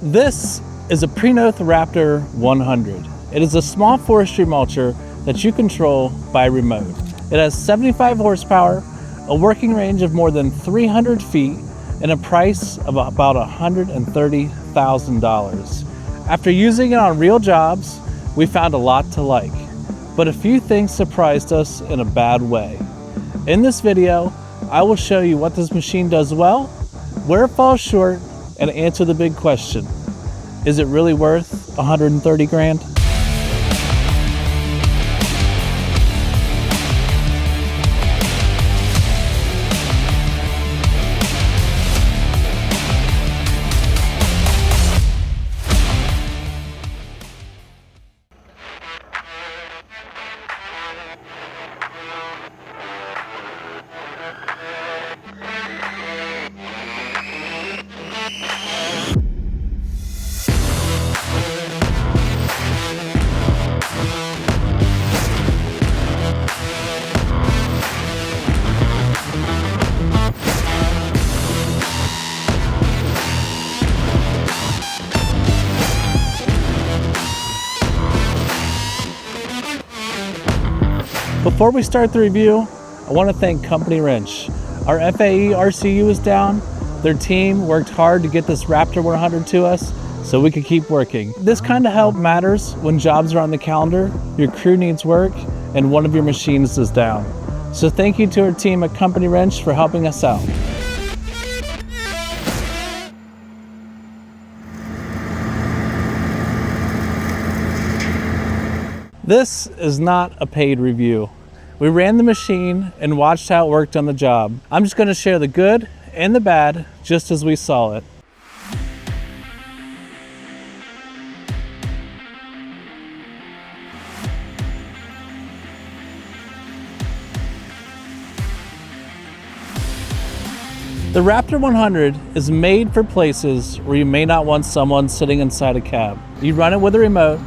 This is a Prinoth Raptor 100. It is a small forestry mulcher that you control by remote. It has 75 horsepower, a working range of more than 300 feet, and a price of about $130,000. After using it on real jobs, we found a lot to like, but a few things surprised us in a bad way. In this video, I will show you what this machine does well, where it falls short, and answer the big question: is it really worth 130 grand? Before we start the review, I want to thank Company Wrench. Our FAE RCU is down. Their team worked hard to get this Raptor 100 to us so we could keep working. This kind of help matters when jobs are on the calendar, your crew needs work, and one of your machines is down. So thank you to our team at Company Wrench for helping us out. This is not a paid review. We ran the machine and watched how it worked on the job. I'm just going to share the good and the bad just as we saw it. The Raptor 100 is made for places where you may not want someone sitting inside a cab. You run it with a remote,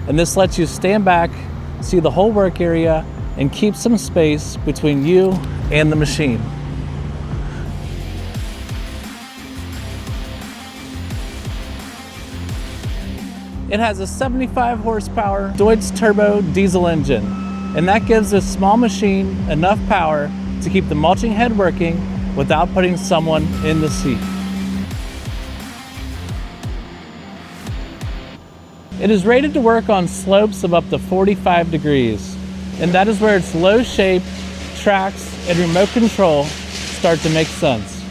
and this lets you stand back, see the whole work area, and keep some space between you and the machine. It has a 75 horsepower Deutz turbo diesel engine, and that gives this small machine enough power to keep the mulching head working without putting someone in the seat. It is rated to work on slopes of up to 45 degrees, and that is where its low shape, tracks, and remote control start to make sense.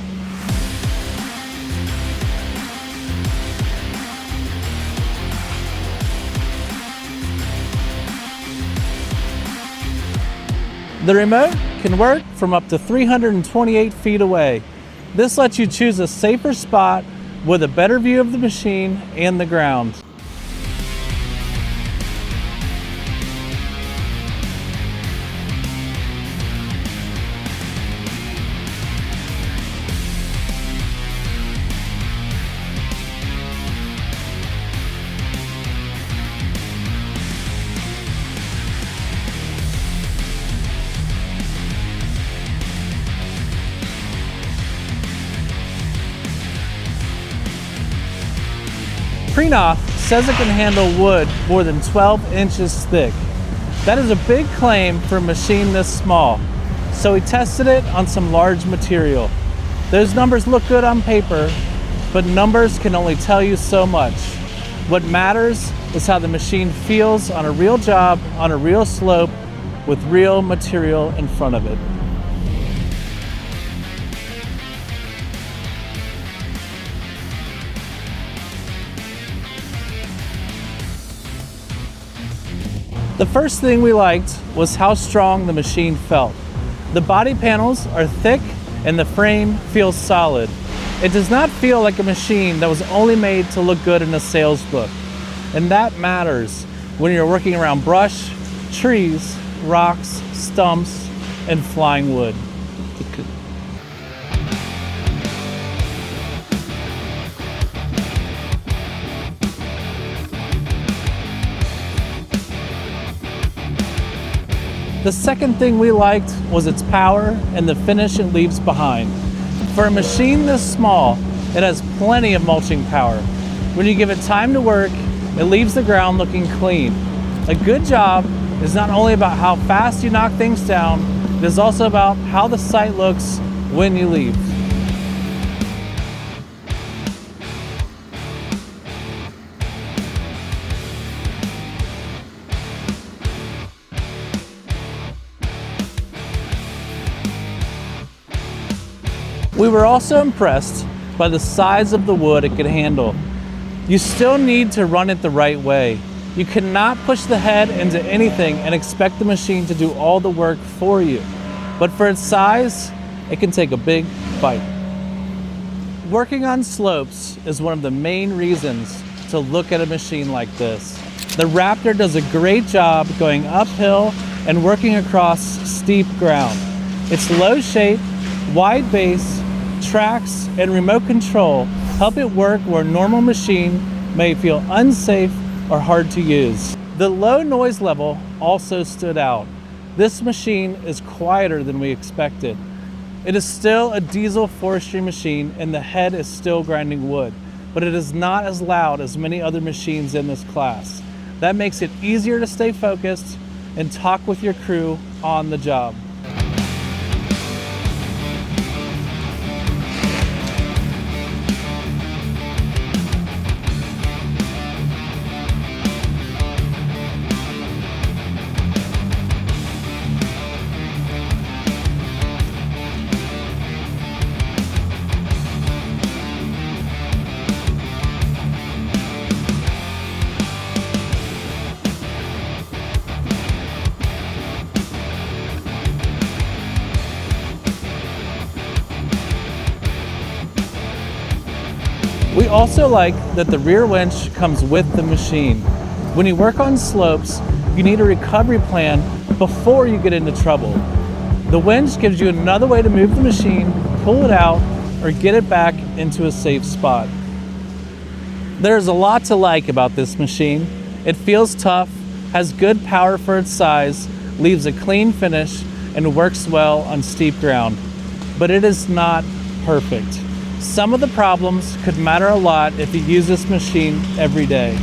The remote can work from up to 328 feet away. This lets you choose a safer spot with a better view of the machine and the ground. Prinoth says it can handle wood more than 12 inches thick. That is a big claim for a machine this small, so we tested it on some large material. Those numbers look good on paper, but numbers can only tell you so much. What matters is how the machine feels on a real job, on a real slope, with real material in front of it. The first thing we liked was how strong the machine felt. The body panels are thick and the frame feels solid. It does not feel like a machine that was only made to look good in a sales book. And that matters when you're working around brush, trees, rocks, stumps, and flying wood. The second thing we liked was its power and the finish it leaves behind. For a machine this small, it has plenty of mulching power. When you give it time to work, it leaves the ground looking clean. A good job is not only about how fast you knock things down, it is also about how the site looks when you leave. We were also impressed by the size of the wood it could handle. You still need to run it the right way. You cannot push the head into anything and expect the machine to do all the work for you. But for its size, it can take a big bite. Working on slopes is one of the main reasons to look at a machine like this. The Raptor does a great job going uphill and working across steep ground. Its low shape, wide base, tracks, and remote control help it work where a normal machine may feel unsafe or hard to use. The low noise level also stood out. This machine is quieter than we expected. It is still a diesel forestry machine and the head is still grinding wood, but it is not as loud as many other machines in this class. That makes it easier to stay focused and talk with your crew on the job. We also like that the rear winch comes with the machine. When you work on slopes, you need a recovery plan before you get into trouble. The winch gives you another way to move the machine, pull it out, or get it back into a safe spot. There's a lot to like about this machine. It feels tough, has good power for its size, leaves a clean finish, and works well on steep ground. But it is not perfect. Some of the problems could matter a lot if you use this machine every day.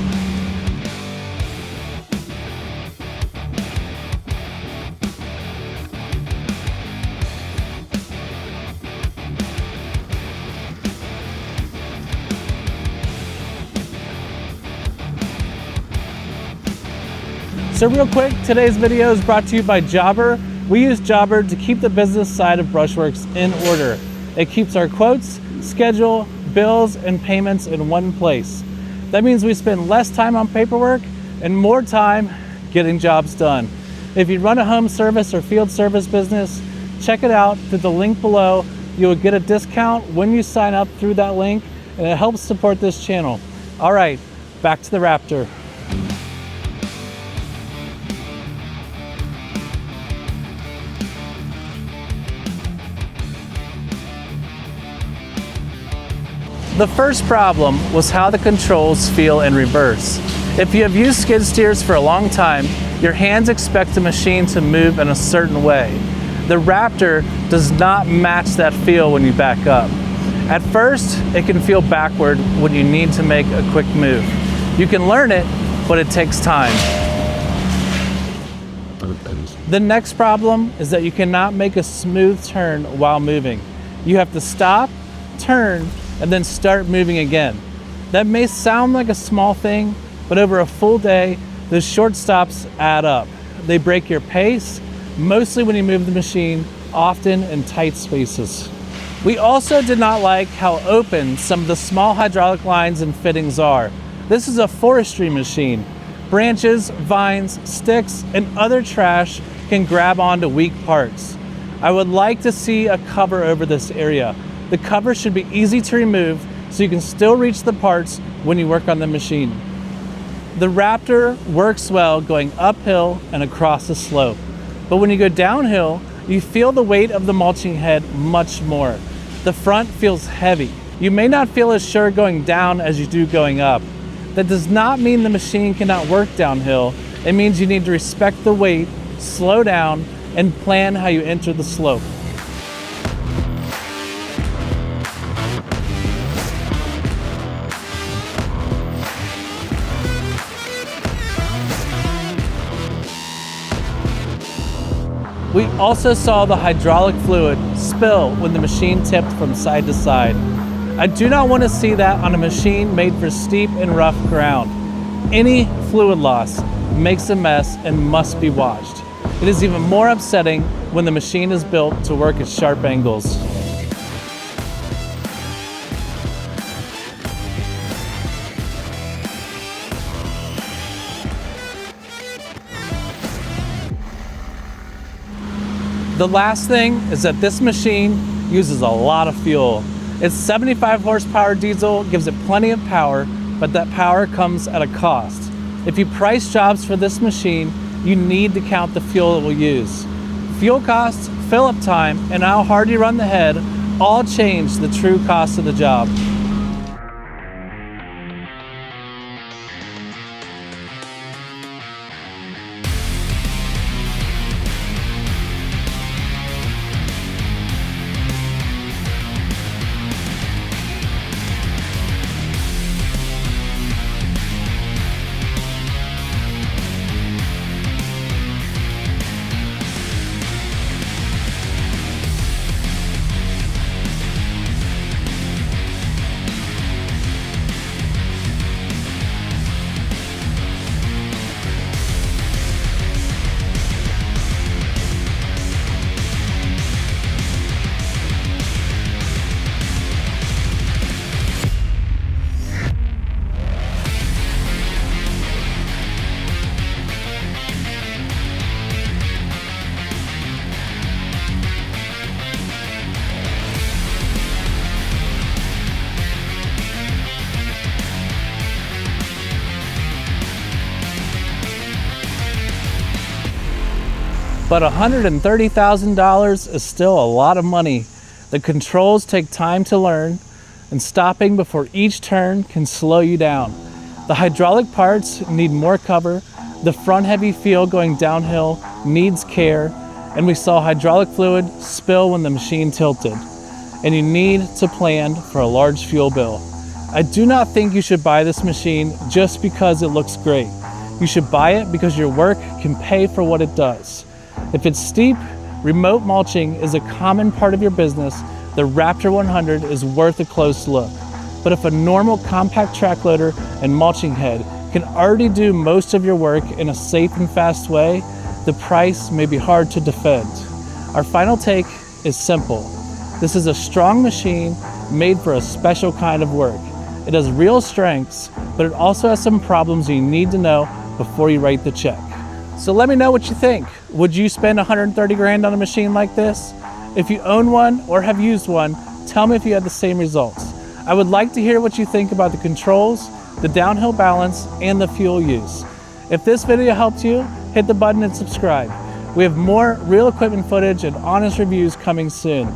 So real quick, today's video is brought to you by Jobber. We use Jobber to keep the business side of Brushworks in order. It keeps our quotes, schedule, bills, and payments in one place. That means we spend less time on paperwork and more time getting jobs done. If you run a home service or field service business, check it out through the link below. You will get a discount when you sign up through that link, and it helps support this channel. All right, back to the Raptor. The first problem was how the controls feel in reverse. If you have used skid steers for a long time, your hands expect the machine to move in a certain way. The Raptor does not match that feel when you back up. At first, it can feel backward when you need to make a quick move. You can learn it, but it takes time. The next problem is that you cannot make a smooth turn while moving. You have to stop, turn, and then start moving again. That may sound like a small thing, but over a full day, those short stops add up. They break your pace, mostly when you move the machine, often in tight spaces. We also did not like how open some of the small hydraulic lines and fittings are. This is a forestry machine. Branches, vines, sticks, and other trash can grab onto weak parts. I would like to see a cover over this area. The cover should be easy to remove so you can still reach the parts when you work on the machine. The Raptor works well going uphill and across the slope, but when you go downhill, you feel the weight of the mulching head much more. The front feels heavy. You may not feel as sure going down as you do going up. That does not mean the machine cannot work downhill. It means you need to respect the weight, slow down, and plan how you enter the slope. We also saw the hydraulic fluid spill when the machine tipped from side to side. I do not want to see that on a machine made for steep and rough ground. Any fluid loss makes a mess and must be washed. It is even more upsetting when the machine is built to work at sharp angles. The last thing is that this machine uses a lot of fuel. Its 75 horsepower diesel gives it plenty of power, but that power comes at a cost. If you price jobs for this machine, you need to count the fuel it will use. Fuel costs, fill-up time, and how hard you run the head all change the true cost of the job. But $130,000 is still a lot of money. The controls take time to learn, and stopping before each turn can slow you down. The hydraulic parts need more cover, the front heavy feel going downhill needs care, and we saw hydraulic fluid spill when the machine tilted. And you need to plan for a large fuel bill. I do not think you should buy this machine just because it looks great. You should buy it because your work can pay for what it does. If it's steep, remote mulching is a common part of your business, the Raptor 100 is worth a close look. But if a normal compact track loader and mulching head can already do most of your work in a safe and fast way, the price may be hard to defend. Our final take is simple. This is a strong machine made for a special kind of work. It has real strengths, but it also has some problems you need to know before you write the check. So let me know what you think. Would you spend 130 grand on a machine like this? If you own one or have used one, tell me if you had the same results. I would like to hear what you think about the controls, the downhill balance, and the fuel use. If this video helped you, hit the button and subscribe. We have more real equipment footage and honest reviews coming soon.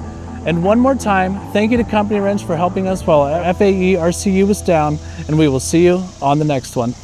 And one more time, thank you to Company Wrench for helping us while FAE RCU was down, and we will see you on the next one.